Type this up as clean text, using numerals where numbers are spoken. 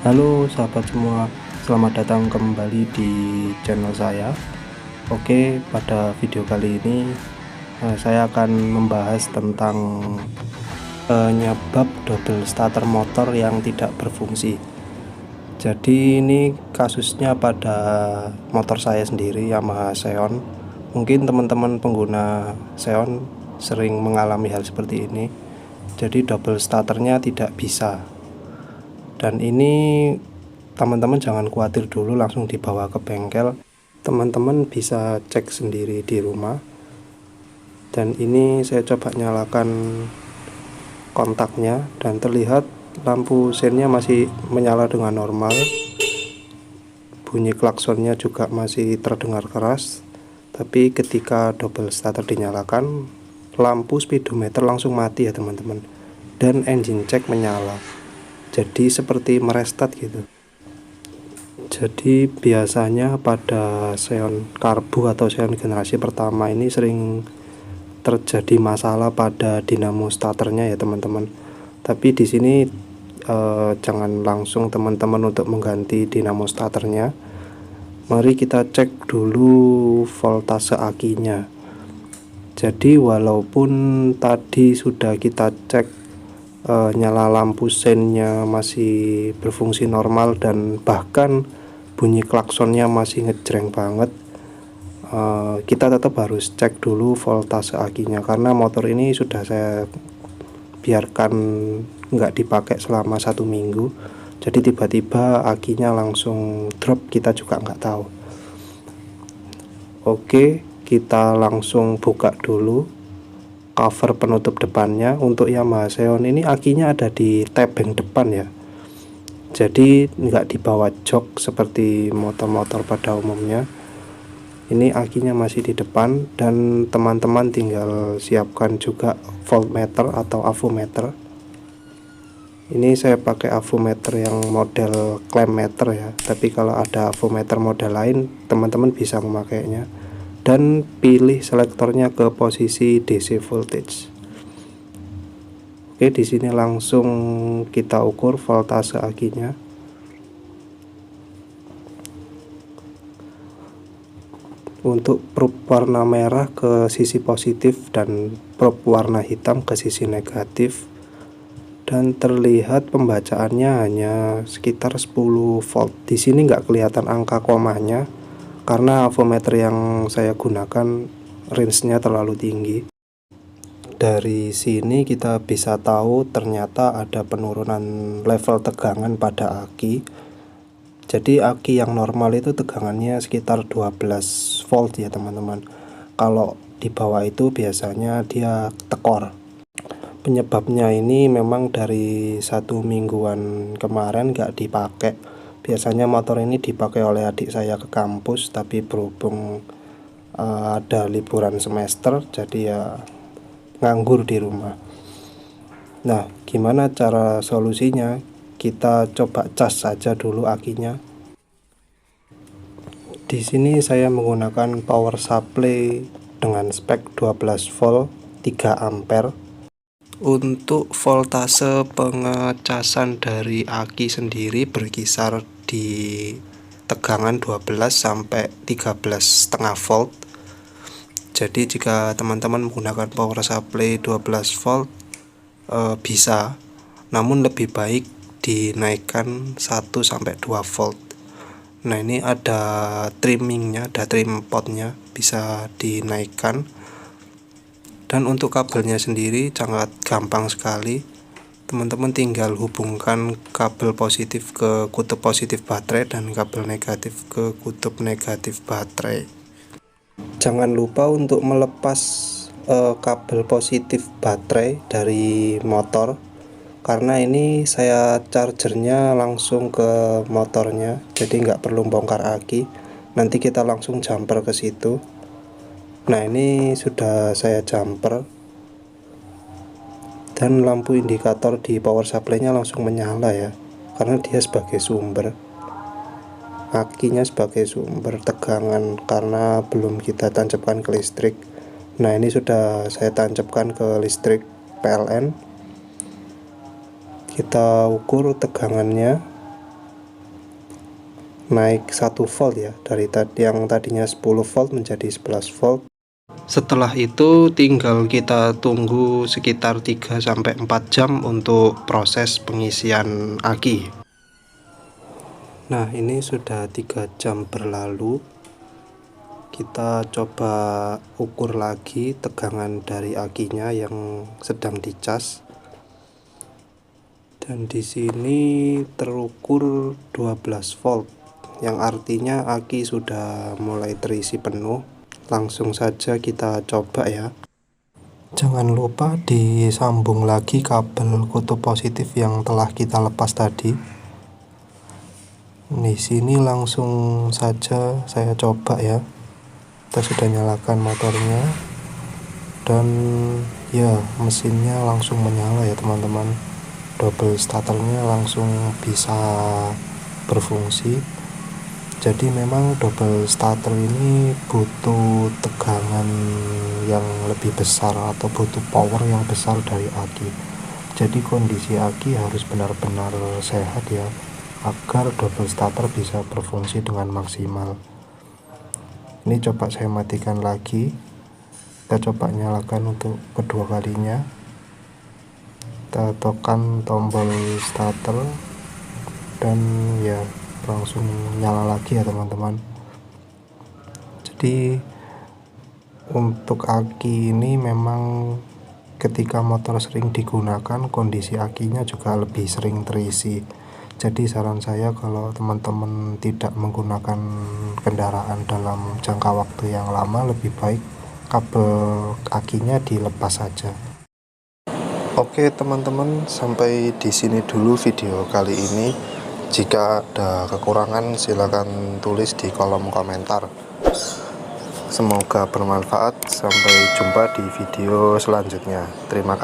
Halo sahabat semua, selamat datang kembali di channel saya. Oke, pada video kali ini saya akan membahas tentang penyebab double starter motor yang tidak berfungsi. Jadi ini kasusnya pada motor saya sendiri, Yamaha Xeon. Mungkin teman-teman pengguna Xeon sering mengalami hal seperti ini. Jadi double starternya tidak bisa. Dan ini teman-teman jangan khawatir dulu langsung dibawa ke bengkel, teman-teman bisa cek sendiri di rumah. Dan ini saya coba nyalakan kontaknya dan terlihat lampu sennya masih menyala dengan normal, bunyi klaksonnya juga masih terdengar keras. Tapi ketika double starter dinyalakan, lampu speedometer langsung mati ya teman-teman, dan engine check menyala, jadi seperti merestart gitu. Jadi biasanya pada Xeon karbu atau Xeon generasi pertama ini sering terjadi masalah pada dinamo starternya ya teman-teman. Tapi di sini jangan langsung teman-teman untuk mengganti dinamo starternya. Mari kita cek dulu voltase akinya. Jadi walaupun tadi sudah kita cek nyala lampu sennya masih berfungsi normal dan bahkan bunyi klaksonnya masih ngejreng banget, kita tetap harus cek dulu voltase akinya, karena motor ini sudah saya biarkan nggak dipakai selama 1 minggu. Jadi tiba-tiba akinya langsung drop, kita juga nggak tahu. Oke, kita langsung buka dulu cover penutup depannya. Untuk Yamaha Xeon ini akinya ada di tebeng depan ya, jadi nggak dibawa jok seperti motor-motor pada umumnya. Ini akinya masih di depan, dan teman-teman tinggal siapkan juga voltmeter atau avometer. Ini saya pakai avometer yang model clamp meter ya, tapi kalau ada avometer model lain teman-teman bisa memakainya. Dan pilih selektornya ke posisi DC voltage. Oke, di sini langsung kita ukur voltase akinya. Untuk probe warna merah ke sisi positif dan probe warna hitam ke sisi negatif. Dan terlihat pembacaannya hanya sekitar 10 volt. Di sini nggak kelihatan angka komanya karena avometer yang saya gunakan range-nya terlalu tinggi. Dari sini kita bisa tahu ternyata ada penurunan level tegangan pada aki. Jadi aki yang normal itu tegangannya sekitar 12 volt ya teman-teman. Kalau di bawah itu biasanya dia tekor. Penyebabnya ini memang dari 1 mingguan kemarin nggak dipakai. Biasanya motor ini dipakai oleh adik saya ke kampus, tapi berhubung ada liburan semester, jadi ya nganggur di rumah. Nah, gimana cara solusinya? Kita coba cas saja dulu akinya. Di sini saya menggunakan power supply dengan spek 12 volt 3 ampere. Untuk voltase pengecasan dari aki sendiri berkisar di tegangan 12 sampai 13,5 volt. Jadi jika teman-teman menggunakan power supply 12 volt bisa, namun lebih baik dinaikkan 1 sampai 2 volt. Nah, ini ada trimmingnya, ada trim potnya, bisa dinaikkan. Dan untuk kabelnya sendiri sangat gampang sekali. Teman-teman tinggal hubungkan kabel positif ke kutub positif baterai dan kabel negatif ke kutub negatif baterai. Jangan lupa untuk melepas kabel positif baterai dari motor, karena ini saya chargernya langsung ke motornya, jadi nggak perlu bongkar aki. Nanti kita langsung jumper ke situ. Nah, ini sudah saya jumper, dan lampu indikator di power supply-nya langsung menyala ya, karena dia sebagai sumber, akinya sebagai sumber tegangan, karena belum kita tancapkan ke listrik. Nah, ini sudah saya tancapkan ke listrik PLN. Kita ukur tegangannya. naik 1 volt ya, dari yang tadinya 10 volt menjadi 11 volt. Setelah itu tinggal kita tunggu sekitar 3-4 jam untuk proses pengisian aki. Nah, ini sudah 3 jam berlalu. Kita coba ukur lagi tegangan dari akinya yang sedang dicas. Dan di sini terukur 12 volt, yang artinya aki sudah mulai terisi penuh. Langsung saja kita coba ya. Jangan lupa disambung lagi kabel kutub positif yang telah kita lepas tadi. Di sini langsung saja saya coba ya. Kita sudah nyalakan motornya dan ya, mesinnya langsung menyala ya teman-teman. Double starternya langsung bisa berfungsi. Jadi memang double starter ini butuh tegangan yang lebih besar atau butuh power yang besar dari aki. Jadi kondisi aki harus benar-benar sehat ya, agar double starter bisa berfungsi dengan maksimal. Ini coba saya matikan lagi. Kita coba nyalakan untuk kedua kalinya. Kita tekan tombol starter dan ya langsung nyala lagi ya teman-teman. Jadi untuk aki ini memang ketika motor sering digunakan, kondisi akinya juga lebih sering terisi. Jadi saran saya kalau teman-teman tidak menggunakan kendaraan dalam jangka waktu yang lama, lebih baik kabel akinya dilepas saja. Oke teman-teman, sampai di sini dulu video kali ini. Jika ada kekurangan silakan tulis di kolom komentar. Semoga bermanfaat. Sampai jumpa di video selanjutnya. Terima kasih.